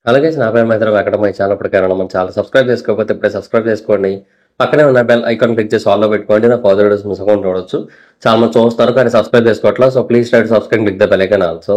అలాగే నా పేరు మైత్రి ఎక్కడ మై ఛానల్ ఇప్పటికైనా మనం చాలా సబ్స్క్రైబ్ చేసుకోకపోతే ఇప్పుడే సబ్స్క్రైబ్ చేసుకోండి. పక్కనే ఉన్న బెల్ ఐకాన్ క్లిక్ చేసి ఆల్లో పెట్టుకోండి. నా ఫర్దర్ వీడియోస్ మిస్ అవ్వకుండా చూడొచ్చు. చాలా మంది చూస్తారు కానీ సబ్స్క్రైబ్ చేసుకోవట్లేదు. So please try to subscribe click the bell icon also.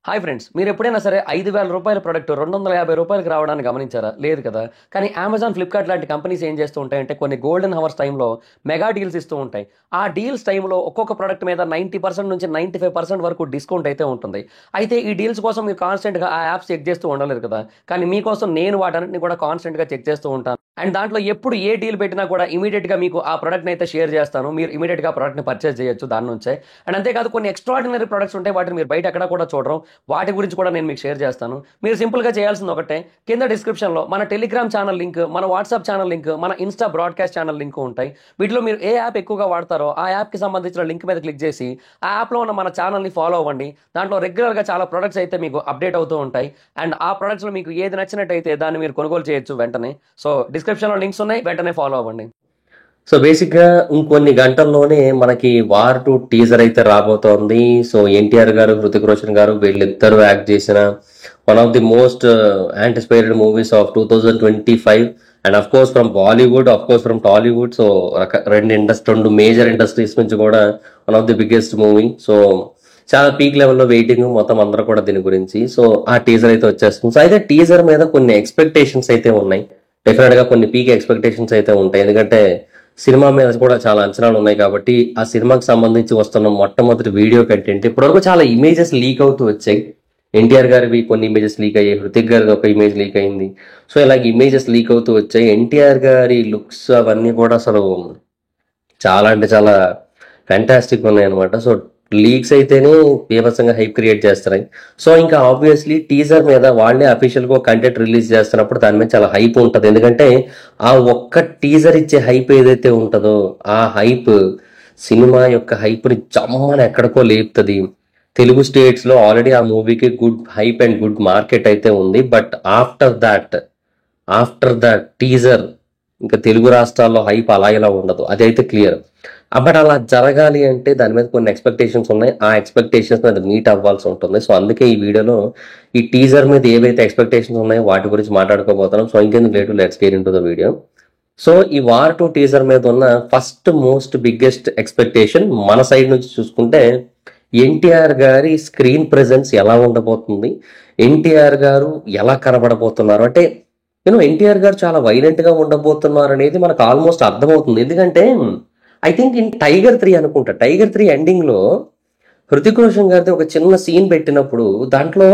Hi friends, మీరు ఎప్పుడైనా సరే 5,000 రూపాయల ప్రొడక్ట్ 250 రూపాయలకి రావడానికి గమనించారా? లేదు కదా. కానీ అమెజాన్, ఫ్లిప్కార్ట్ లాంటి కంపెనీస్ ఏం చేస్తూ ఉంటాయంటే కొన్ని గోల్డెన్ హవర్స్ టైంలో మెగా డీల్స్ ఇస్తూ ఉంటాయి. ఆ డీల్స్ టైంలో ఒక్కొక్క ప్రొడక్ట్ మీద 90% నుంచి 95% వరకు డిస్కౌంట్ అయితే ఉంటుంది. అయితే ఈ డీల్స్ కోసం మీరు కాన్స్టెంట్గా ఆ యాప్స్ చెక్ చేస్తూ ఉండలేరు కదా. కానీ మీకోసం నేను వాటన్నిటిని కూడా కాన్స్టెంట్గా చెక్ చేస్తూ ఉంటాను. అండ్ దాంట్లో ఎప్పుడు ఏ డీల్ పెట్టినా కూడా ఇమీడియట్గా మీకు ఆ ప్రొడక్ట్ని అయితే షేర్ చేస్తాను. మీరు ఇమీడియట్గా ప్రొడక్ట్ని పర్చేస్ చేయొచ్చు దాని నుంచే. అండ్ అంతేకాదు కొన్ని ఎక్స్ట్రాడినరీ ప్రొడక్ట్స్ ఉంటాయి, వాటిని మీరు బయట ఎక్కడ కూడా చూడరు. వాటి గురించి కూడా నేను మీకు షేర్ చేస్తాను. మీరు సింపుల్గా చేయాల్సింది ఒకటే, కింద డిస్క్రిప్షన్లో మన టెలిగ్రామ్ ఛానల్ లింక్, మన వాట్సాప్ ఛానల్ లింక్, మన ఇన్స్టా బ్రాడ్కాస్ట్ ఛానల్ లింక్ ఉంటాయి. వీటిలో మీరు ఏ యాప్ ఎక్కువగా వాడతారో ఆ యాప్కి సంబంధించిన లింక్ మీద క్లిక్ చేసి ఆ యాప్లో ఉన్న మన ఛానల్ని ఫాలో అవ్వండి. దాంట్లో రెగ్యులర్గా చాలా ప్రొడక్ట్స్ అయితే మీకు అప్డేట్ అవుతూ ఉంటాయి. అండ్ ఆ ప్రొడక్ట్స్లో మీకు ఏది నచ్చినట్టయితే దాన్ని మీరు కొనుగోలు చేయొచ్చు వెంటనే. సో డిస్క్రిప్షన్లో లింక్స్ ఉన్నాయి, వెంటనే ఫాలో అవ్వండి. సో బేసిక్గా ఇంకొన్ని గంటల్లోనే మనకి వార్ 2 టీజర్ అయితే రాబోతోంది. సో ఎన్టీఆర్ గారు, హృతిక్ రోషన్ గారు వీళ్ళిద్దరూ యాక్ట్ చేసిన one of the most anticipated movies of 2025 and of course from Bollywood, of course from Tollywood. So రెండు మేజర్ ఇండస్ట్రీస్ నుంచి కూడా one of the biggest movie. So చాలా పీక్ లెవెల్లో వెయిటింగ్ మొత్తం అందరూ కూడా దీని గురించి. సో ఆ టీజర్ అయితే వచ్చేస్తుంది. సో అయితే టీజర్ మీద కొన్ని ఎక్స్పెక్టేషన్స్ అయితే ఉన్నాయి. డెఫినెట్ గా కొన్ని పీక్ ఎక్స్పెక్టేషన్స్ అయితే ఉంటాయి. ఎందుకంటే సినిమా మీద కూడా చాలా అంచనాలు ఉన్నాయి కాబట్టి ఆ సినిమాకి సంబంధించి వస్తున్న మొట్టమొదటి వీడియో కంటెంట్ ఇప్పటివరకు చాలా ఇమేజెస్ లీక్ అవుతూ వచ్చాయి. ఎన్టీఆర్ గారివి కొన్ని ఇమేజెస్ లీక్ అయ్యాయి, హృతిక్ గారిది ఒక ఇమేజ్ లీక్ అయింది. సో ఇలాగ ఇమేజెస్ లీక్ అవుతూ వచ్చాయి. ఎన్టీఆర్ గారి లుక్స్ అవన్నీ కూడా అసలు చాలా అంటే చాలా ఫ్యాంటాస్టిక్ ఉన్నాయి అనమాట. సో లీక్స్ అయితేనే బీభత్సంగా హైప్ క్రియేట్ చేస్తున్నాయి. సో ఇంకా ఆబ్వియస్లీ టీజర్ మీద వాళ్ళే అఫీషియల్ గా కంటెంట్ రిలీజ్ చేస్తున్నప్పుడు దాని మీద చాలా హైప్ ఉంటుంది. ఎందుకంటే ఆ ఒక్క టీజర్ ఇచ్చే హైప్ ఏదైతే ఉంటుందో ఆ హైప్ సినిమా యొక్క హైప్ ని జమ్మని ఎక్కడికో లేపుతుంది. తెలుగు స్టేట్స్ లో ఆల్రెడీ ఆ మూవీకి good hype and good market అయితే ఉంది. బట్ ఆఫ్టర్ దట్ టీజర్ ఇంకా తెలుగు రాష్ట్రాల్లో హైప్ అలా ఇలా ఉండదు, అదైతే క్లియర్. బట్ అలా జరగాలి అంటే దాని మీద కొన్ని ఎక్స్పెక్టేషన్స్ ఉన్నాయి. ఆ ఎక్స్పెక్టేషన్స్ మీద మీట్ అవ్వాల్సి ఉంటుంది. సో అందుకే ఈ వీడియోలో ఈ టీజర్ మీద ఏవైతే ఎక్స్పెక్టేషన్స్ ఉన్నాయో వాటి గురించి మాట్లాడుకోబోతున్నాం. సో ఇంకెందుకు late, let's get into the video. So ఈ వార్ 2 టీజర్ మీద ఉన్న ఫస్ట్ మోస్ట్ బిగ్గెస్ట్ ఎక్స్పెక్టేషన్ మన సైడ్ నుంచి చూసుకుంటే ఎన్టీఆర్ గారి స్క్రీన్ ప్రెజెన్స్ ఎలా ఉండబోతుంది, ఎన్టీఆర్ గారు ఎలా కనబడబోతున్నారు. అంటే ఎన్టీఆర్ గారు చాలా వైలెంట్ గా ఉండబోతున్నారు అనేది మనకు ఆల్మోస్ట్ అర్థమవుతుంది. ఎందుకంటే ఐ థింక్ ఇన్ టైగర్ 3 అనుకుంటా, టైగర్ 3 ఎండింగ్ లో హృతిక్ రోషన్ గారితో ఒక చిన్న సీన్ పెట్టినప్పుడు దాంట్లో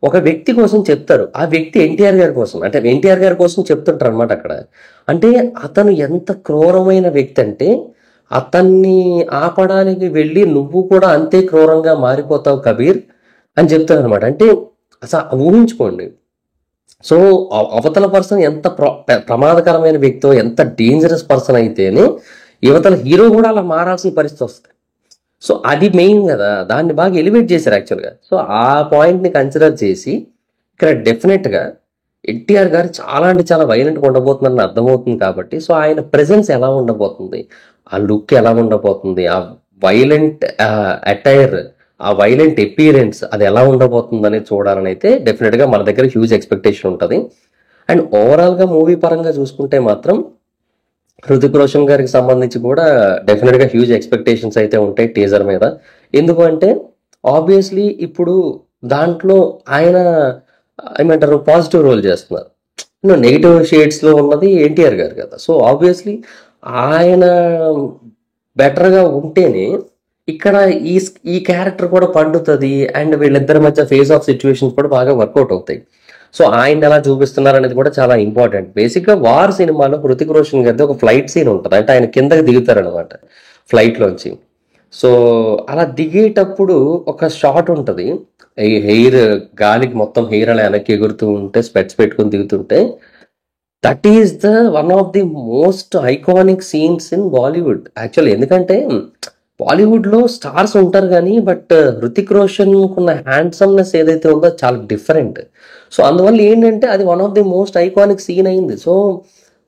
ఒక వ్యక్తి కోసం చెప్తారు. ఆ వ్యక్తి ఎన్టీఆర్ గారి కోసం, అంటే ఎన్టీఆర్ గారి కోసం చెప్తుంటారు అనమాట అక్కడ. అంటే అతను ఎంత క్రూరమైన వ్యక్తి అంటే అతన్ని ఆపడానికి వెళ్ళి నువ్వు కూడా అంతే క్రూరంగా మారిపోతావు కబీర్ అని చెప్తారు అనమాట. అంటే అసలు ఊహించుకోండి. సో అవతల పర్సన్ ఎంత ప్రమాదకరమైన వ్యక్తో, ఎంత డేంజరస్ పర్సన్ అయితేనే యువతల హీరో కూడా అలా మారాల్సిన పరిస్థితి వస్తుంది. సో అది మెయిన్ కదా, దాన్ని బాగా ఎలివేట్ చేశారు యాక్చువల్గా. సో ఆ పాయింట్ని కన్సిడర్ చేసి ఇక్కడ డెఫినెట్గా ఎన్టీఆర్ గారు చాలా అంటే చాలా వైలెంట్గా ఉండబోతున్నారని అర్థమవుతుంది. కాబట్టి సో ఆయన ప్రెజెన్స్ ఎలా ఉండబోతుంది, ఆ లుక్ ఎలా ఉండబోతుంది, ఆ వైలెంట్ అటైర్, ఆ వైలెంట్ ఎపీరెన్స్ అది ఎలా ఉండబోతుంది అనేది చూడాలని అయితే డెఫినెట్గా మన దగ్గర హ్యూజ్ ఎక్స్పెక్టేషన్ ఉంటుంది. అండ్ ఓవరాల్గా మూవీ పరంగా చూసుకుంటే మాత్రం హృతిక్ రోషన్ గారికి సంబంధించి కూడా డెఫినెట్గా హ్యూజ్ ఎక్స్పెక్టేషన్స్ అయితే ఉంటాయి టీజర్ మీద. ఎందుకు అంటే ఆబ్వియస్లీ ఇప్పుడు దాంట్లో ఆయన ఏమంటారు పాజిటివ్ రోల్ చేస్తున్నారు. నెగిటివ్ షేడ్స్లో ఉన్నది ఎన్టీఆర్ గారు కదా. సో ఆబ్వియస్లీ ఆయన బెటర్గా ఉంటేనే ఇక్కడ ఈ క్యారెక్టర్ కూడా పండుతుంది. అండ్ వీళ్ళిద్దరి మధ్య ఫేస్ ఆఫ్ సిచ్యువేషన్స్ కూడా బాగా వర్కౌట్ అవుతాయి. సో ఆయన ఎలా చూపిస్తున్నారు అనేది కూడా చాలా ఇంపార్టెంట్. బేసిక్గా వార్ సినిమాలో హృతిక్ రోషన్ గారిది ఒక ఫ్లైట్ సీన్ ఉంటుంది. అంటే ఆయన కిందకి దిగుతారనమాట ఫ్లైట్లోంచి. సో అలా దిగేటప్పుడు ఒక షాట్ ఉంటుంది, ఈ హెయిర్ గాలికి మొత్తం హెయిర్ అలా వెనక్కి ఎగురుతూ ఉంటే స్పెట్స్ పెట్టుకుని దిగుతుంటే that is the one of the most iconic scenes in Bollywood actually. ఎందుకంటే బాలీవుడ్లో స్టార్స్ ఉంటారు కానీ బట్ హృతిక్ రోషన్ ఉన్న హ్యాండ్సమ్నెస్ ఏదైతే ఉందో చాలా డిఫరెంట్. సో అందువల్ల ఏంటంటే అది one of the most iconic scene అయింది. సో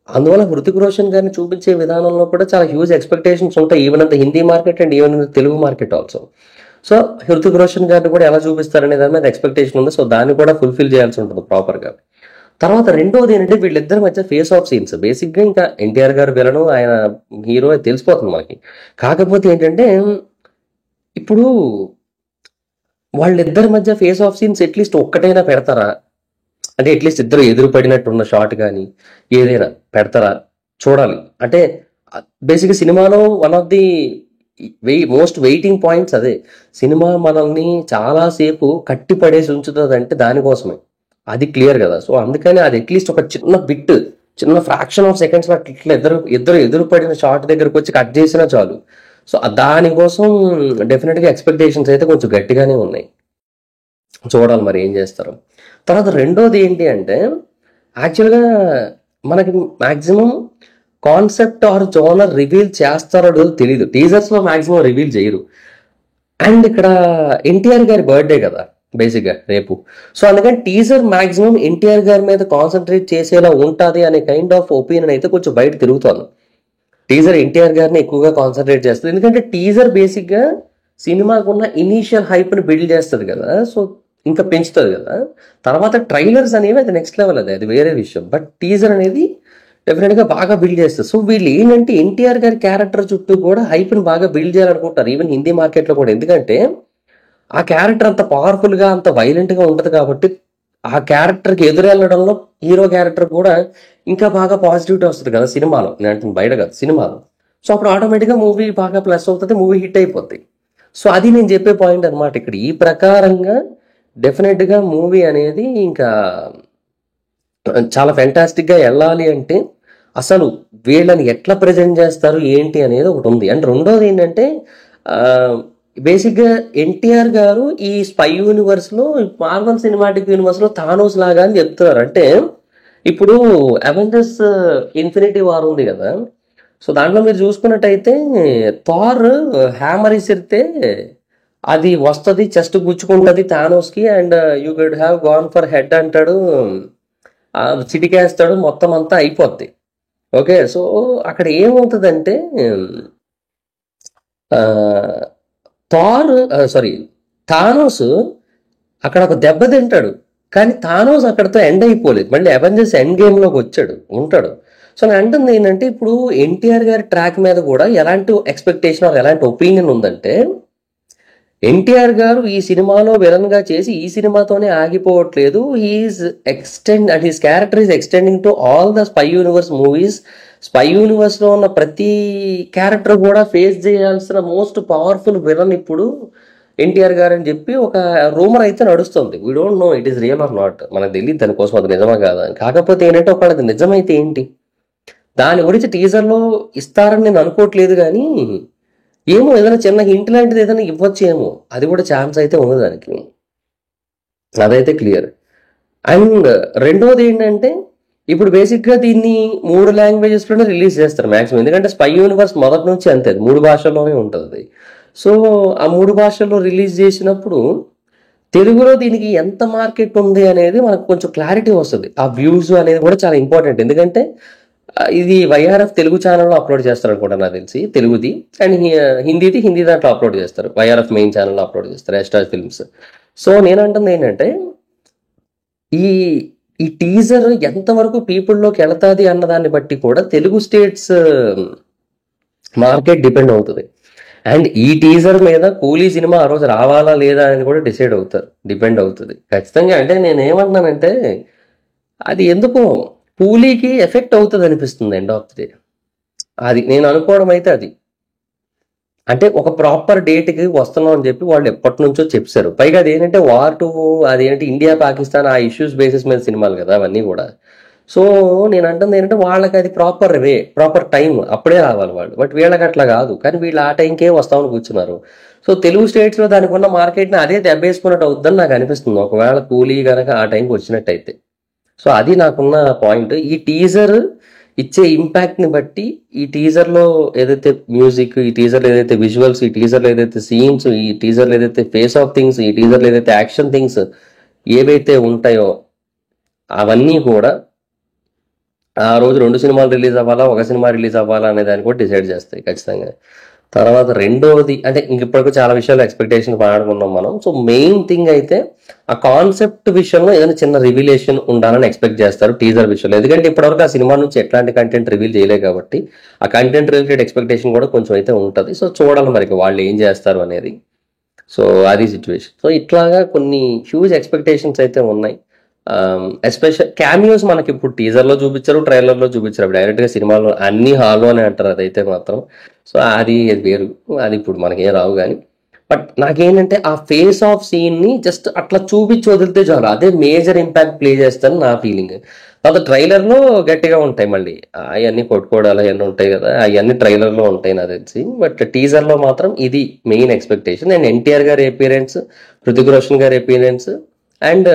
అందువల్ల హృతిక్ రోషన్ గారిని చూపించే విధానంలో కూడా చాలా హ్యూజ్ ఎక్స్పెక్టేషన్స్ ఉంటాయి, ఈవెన్ అంత Hindi market and even Telugu market also. So Hrithik Roshan గారిని కూడా ఎలా చూపిస్తారనే దాని మీద ఎక్స్పెక్టేషన్ ఉంది. సో దాన్ని కూడా ఫుల్ఫిల్ చేయాల్సి ఉంటుంది ప్రాపర్గా. తర్వాత రెండోది ఏంటంటే వీళ్ళిద్దరి మధ్య ఫేస్ ఆఫ్ సీన్స్. బేసిక్గా ఇంకా ఎన్టీఆర్ గారు విలను, ఆయన హీరో తెలిసిపోతుంది మనకి. కాకపోతే ఏంటంటే ఇప్పుడు వాళ్ళిద్దరి మధ్య ఫేస్ ఆఫ్ సీన్స్ అట్లీస్ట్ ఒక్కటైనా పెడతారా? అంటే అట్లీస్ట్ ఇద్దరు ఎదురు పడినట్టున్న షాట్ కానీ ఏదైనా పెడతారా? చూడాలి. అంటే బేసిక్గా సినిమాలో one of the most waiting points అదే. సినిమా మనల్ని చాలాసేపు కట్టి పడేసి ఉంచుతుంది అంటే దానికోసమే. అది క్లియర్ కదా. సో అందుకని అది అట్లీస్ట్ ఒక చిన్న బిట్, చిన్న ఫ్రాక్షన్ ఆఫ్ సెకండ్స్ లో ఇట్లా ఇద్దరు ఎదురు పడిన షార్ట్ దగ్గరకు వచ్చి కట్ చేసినా చాలు. సో దానికోసం డెఫినెట్ గా ఎక్స్పెక్టేషన్స్ అయితే కొంచెం గట్టిగానే ఉన్నాయి. చూడాలి మరి ఏం చేస్తారు. తర్వాత రెండోది ఏంటి అంటే యాక్చువల్గా మనకి maximum concept or genre reveal చేస్తారో తెలీదు. టీజర్స్ లో మాక్సిమం రివీల్ చేయరు. అండ్ ఇక్కడ ఎన్టీఆర్ గారి బర్త్డే కదా బేసిక్గా రేపు. సో అందుకని టీజర్ మాక్సిమం ఎన్టీఆర్ గారి మీద కాన్సన్ట్రేట్ చేసేలా ఉంటుంది అనే కైండ్ ఆఫ్ ఒపీనియన్ అయితే కొంచెం బయట తిరుగుతోంది. టీజర్ ఎన్టీఆర్ గారిని ఎక్కువగా కాన్సన్ట్రేట్ చేస్తుంది. ఎందుకంటే టీజర్ బేసిక్గా సినిమాకున్న ఇనీషియల్ హైప్ని బిల్డ్ చేస్తుంది కదా. సో ఇంకా పెంచుతుంది కదా. తర్వాత ట్రైలర్స్ అనేవి అది నెక్స్ట్ లెవెల్, అది వేరే విషయం. బట్ టీజర్ అనేది డెఫినెట్గా బాగా బిల్డ్ చేస్తుంది. సో వీళ్ళు ఏంటంటే ఎన్టీఆర్ గారి క్యారెక్టర్ చుట్టూ కూడా హైప్ని బాగా బిల్డ్ చేయాలనుకుంటారు, ఈవెన్ హిందీ మార్కెట్లో కూడా. ఎందుకంటే ఆ క్యారెక్టర్ అంత పవర్ఫుల్గా, అంత వైలెంట్గా ఉంటుంది కాబట్టి ఆ క్యారెక్టర్కి ఎదురెళ్ళడంలో హీరో క్యారెక్టర్ కూడా ఇంకా బాగా పాజిటివిటీ వస్తుంది కదా సినిమాలో. నేను అంటే బయట కాదు, సినిమాలో. సో అప్పుడు ఆటోమేటిక్గా మూవీ బాగా ప్లస్ అవుతుంది, మూవీ హిట్ అయిపోద్ది. సో అది నేను చెప్పే పాయింట్ అనమాట ఇక్కడ. ఈ ప్రకారంగా డెఫినెట్గా మూవీ అనేది ఇంకా చాలా ఫెంటాస్టిక్గా వెళ్ళాలి అంటే అసలు వీళ్ళని ఎట్లా ప్రజెంట్ చేస్తారు ఏంటి అనేది ఒకటి ఉంది. అండ్ రెండోది ఏంటంటే బేసిక్గా ఎన్టీఆర్ గారు ఈ స్పై యూనివర్స్లో, మార్వెల్ సినిమాటిక్ యూనివర్స్లో థానోస్ లాగా అని చెప్తున్నారు. అంటే ఇప్పుడు అవెంజర్స్ ఇన్ఫినిటీ వార్ ఉంది కదా. సో దాంట్లో మీరు చూసుకున్నట్టయితే థార్ హ్యామర్ ఇసిరితే అది వస్తుంది, చెస్ట్ గుచ్చుకుంటుంది థానోస్కి, and you could have gone for head అంటాడు, చిటికేస్తాడు, మొత్తం అంతా అయిపోద్ది. ఓకే, సో అక్కడ ఏమవుతుందంటే థానోస్ అక్కడ ఒక దెబ్బ తింటాడు, కానీ థానోస్ అక్కడతో ఎండ్ అయిపోలేదు. మళ్ళీ అవెంజర్స్ ఎండ్ గేమ్లోకి ఉంటాడు. సో నేను అంటుంది ఏంటంటే ఇప్పుడు ఎన్టీఆర్ గారి ట్రాక్ మీద కూడా ఎలాంటి ఎక్స్పెక్టేషన్ ఆర్ ఎలాంటి ఒపీనియన్ ఉందంటే ఎన్టీఆర్ గారు ఈ సినిమాలో విలన్ గా చేసి ఈ సినిమాతోనే ఆగిపోవట్లేదు. His character is extending to all the spy universe movies. Spy universe లో ఉన్న ప్రతి క్యారెక్టర్ కూడా ఫేస్ చేయాల్సిన మోస్ట్ పవర్ఫుల్ విలన్ ఇప్పుడు ఎన్టీఆర్ గారు అని చెప్పి ఒక రూమర్ అయితే నడుస్తుంది. We don't know it is real are not, మనకు తెలియదు దానికోసం అది నిజమా కాదా. కాకపోతే ఏంటంటే ఒకళ్ళది నిజమైతే ఏంటి, దాని గురించి టీజర్లో ఇస్తారని నేను అనుకోవట్లేదు. కానీ ఏమో ఏదైనా చిన్న హింట్ లాంటిది ఏదైనా ఇవ్వచ్చేమో, అది కూడా ఛాన్స్ అయితే ఉంది దానికి, అదైతే క్లియర్. అండ్ రెండోది ఏంటంటే ఇప్పుడు బేసిక్గా దీన్ని 3 లాంగ్వేజెస్లోనే రిలీజ్ చేస్తారు మ్యాక్సిమం. ఎందుకంటే స్పై యూనివర్స్ మొదటి నుంచి అంతే 3 భాషల్లోనే ఉంటుంది. సో ఆ 3 భాషల్లో రిలీజ్ చేసినప్పుడు తెలుగులో దీనికి ఎంత మార్కెట్ ఉంది అనేది మనకు కొంచెం క్లారిటీ వస్తుంది. ఆ వ్యూస్ అనేది కూడా చాలా ఇంపార్టెంట్. ఎందుకంటే ఇది వైఆర్ఎఫ్ తెలుగు ఛానల్లో అప్లోడ్ చేస్తారు అనుకుంటా నాకు తెలిసి, తెలుగుది. అండ్ హిందీ దాంట్లో అప్లోడ్ చేస్తారు, వైఆర్ఎఫ్ మెయిన్ ఛానల్లో అప్లోడ్ చేస్తారు, ఎస్టార్ ఫిల్మ్స్. సో నేను అంటుంది ఏంటంటే ఈ టీజర్ ఎంతవరకు పీపుల్లోకి వెళతాది అన్న దాన్ని బట్టి కూడా తెలుగు స్టేట్స్ మార్కెట్ డిపెండ్ అవుతుంది. అండ్ ఈ టీజర్ మీద కూలీ సినిమా ఆ రోజు రావాలా లేదా అని కూడా డిపెండ్ అవుతుంది ఖచ్చితంగా. అంటే నేను ఏమంటున్నానంటే అది ఎందుకో కూలీకి ఎఫెక్ట్ అవుతుంది అనిపిస్తుంది ఎండ్ ఆఫ్ ది డే. అది నేను అనుకోవడం అయితే అది. అంటే ఒక ప్రాపర్ డేట్కి వస్తున్నాం అని చెప్పి వాళ్ళు ఎప్పటి నుంచో చెప్పారు. పైగా అది ఏంటంటే వార్ 2, అదేంటి ఇండియా పాకిస్తాన్ ఆ ఇష్యూస్ బేసిస్ మీద సినిమాలు కదా అవన్నీ కూడా. సో నేను అంటుంది ఏంటంటే వాళ్ళకి అది ప్రాపర్ టైం అప్పుడే రావాలి వాళ్ళు. బట్ వీళ్ళకి అట్లా కాదు, కానీ వీళ్ళు ఆ టైంకే వస్తామని కూర్చున్నారు. సో తెలుగు స్టేట్స్లో దానికి ఉన్న మార్కెట్ని అదే దెబ్బేసుకున్నట్టు అవుతుందని నాకు అనిపిస్తుంది ఒకవేళ కూలీ కనుక ఆ టైంకి వచ్చినట్టయితే. సో అది నాకున్న పాయింట్. ఈ టీజర్ ఇచ్చే ఇంపాక్ట్ని బట్టి, ఈ టీజర్లో ఏదైతే మ్యూజిక్, ఈ టీజర్లో ఏదైతే విజువల్స్, ఈ టీజర్లో ఏదైతే సీన్స్, ఈ టీజర్లో ఏదైతే ఫేస్ ఆఫ్ థింగ్స్, ఈ టీజర్లో ఏదైతే యాక్షన్ థింగ్స్ ఏవైతే ఉంటాయో అవన్నీ కూడా ఆ రోజు 2 సినిమాలు రిలీజ్ అవ్వాలా, 1 సినిమా రిలీజ్ అవ్వాలా అనే దాన్ని కూడా డిసైడ్ చేస్తాయి ఖచ్చితంగా. తర్వాత రెండోది అంటే ఇంక ఇప్పటికి చాలా విషయాలు ఎక్స్పెక్టేషన్ మాట్లాడుకున్నాం మనం. సో మెయిన్ థింగ్ అయితే ఆ కాన్సెప్ట్ విషయంలో ఏదైనా చిన్న రివీలేషన్ ఉండాలని ఎక్స్పెక్ట్ చేస్తారు టీజర్ విషయంలో. ఎందుకంటే ఇప్పటివరకు ఆ సినిమా నుంచి ఎట్లాంటి కంటెంట్ రివీల్ చేయలేదు కాబట్టి ఆ కంటెంట్ రిలేటెడ్ ఎక్స్పెక్టేషన్ కూడా కొంచెం అయితే ఉంటుంది. సో చూడాలి మరి వాళ్ళు ఏం చేస్తారు అనేది. సో అది సిచ్యువేషన్. సో ఇట్లాగా కొన్ని హ్యూజ్ ఎక్స్పెక్టేషన్స్ అయితే ఉన్నాయి. ఎస్పెషల్ క్యామియోస్ మనకి ఇప్పుడు టీజర్లో చూపించారు, ట్రైలర్లో చూపించారు, డైరెక్ట్గా సినిమాలో అన్ని హాల్లో అని అంటారు అదైతే మాత్రం. సో అది వేరు, అది ఇప్పుడు మనకేం రావు కానీ. బట్ నాకేంటంటే ఆ ఫేస్ ఆఫ్ సీన్ని జస్ట్ అట్లా చూపించి వదిలితే చాలు, అదే మేజర్ ఇంపాక్ట్ ప్లే చేస్తాను నా ఫీలింగ్. తర్వాత ట్రైలర్లో గట్టిగా ఉంటాయి మళ్ళీ అవన్నీ కొట్టుకోవడాలు అవన్నీ ఉంటాయి కదా, అవన్నీ ట్రైలర్లో ఉంటాయి నాకు తెలిసి. బట్ టీజర్లో మాత్రం ఇది మెయిన్ ఎక్స్పెక్టేషన్. అండ్ ఎన్టీఆర్ గారి అపీరెన్స్, హృతిక్ రోషన్ గారి అపీరెన్స్, అండ్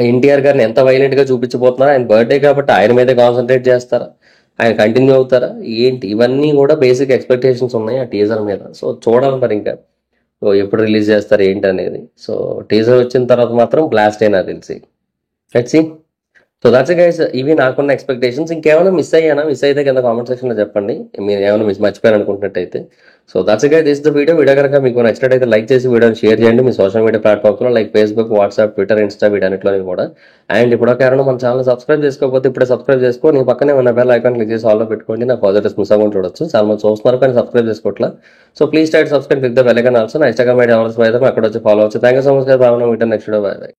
ఎన్టీఆర్ గారిని ఎంత వైలెంట్ గా చూపించబోతున్నారు, ఆయన బర్త్డే కాబట్టి ఆయన మీదే కాన్సన్ట్రేట్ చేస్తారా, ఆయన కంటిన్యూ అవుతారా ఏంటి, ఇవన్నీ కూడా బేసిక్ ఎక్స్పెక్టేషన్స్ ఉన్నాయి ఆ టీజర్ మీద. సో చూడాలి మరి ఇంకా ఎప్పుడు రిలీజ్ చేస్తారు ఏంటి అనేది. సో టీజర్ వచ్చిన తర్వాత మాత్రం బ్లాస్ట్ అయినా తెలిసి. Let's see. So that's guys, ఇవి నాకున్న ఎక్స్పెక్టేషన్స్. ఇంకేమైనా మిస్ అయ్యానా? మిస్ అయితే కింద కామెంట్ సెక్షన్లో చెప్పండి, మీరు ఏమైనా మర్చిపోయారు అనుకుంటున్నట్టయితే. So that's guys, this the video కనుక మీకు నచ్చినట్టయితే లైక్ చేసి వీడియోని షేర్ చేయండి మీ సోషల్ మీడియా ప్లాట్ఫామ్స్లో, like Facebook, WhatsApp, Twitter, Insta, వీటన్నిటిలోని కూడా. అండ్ ఇప్పుడు ఎవరైనా మన ఛానల్ సబ్స్క్రైబ్ చేసుకోకపోతే ఇప్పుడే సబ్స్క్రైబ్ చేసుకో, నీ పక్కనే ఉన్న బెల్ ఐకాన్ క్లిక్ చేసి ఆల్లో పెట్టుకోండి, నా పాజిటివ్స్ మిస్ అవ్వకుండా చూడొచ్చు. చాలా మంది చూస్తున్నారు కానీ సబ్స్క్రైబ్ చేసుకోవట్లా. So please try subscribe, click the bell icon also. నా ఇన్స్టాగ్రామ్ ఐడి ఆల్సో అయితే అక్కడ వచ్చి ఫాలో అవచ్చు. థ్యాంక్ యూ సో మచ్, బాగా నెక్స్ట్ వీడియో. Bye by.